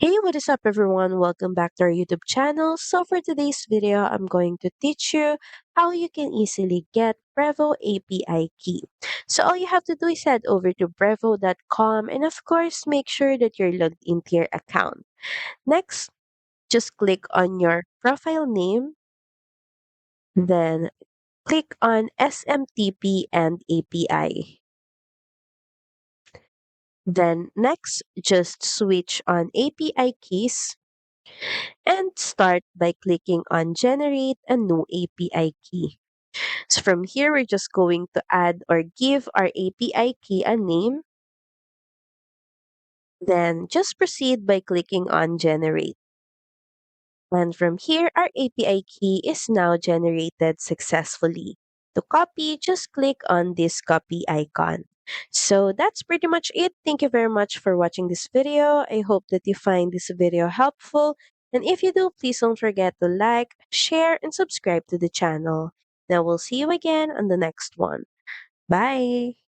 Hey, what is up everyone? Welcome back to our YouTube channel. So for today's video, I'm going to teach you how you can easily get Brevo API key. So all you have to do is head over to brevo.com and of course, make sure that you're logged into your account. Next, just click on your profile name, then click on SMTP and API. Then next, just switch on API keys and start by clicking on generate a new API key. So from here, we're just going to add or give our API key a name. Then just proceed by clicking on generate. And from here, our API key is now generated successfully. To copy, just click on this copy icon. So that's pretty much it. Thank you very much for watching this video. I hope that you find this video helpful. And if you do, please don't forget to like, share, and subscribe to the channel. Now we'll see you again on the next one. Bye!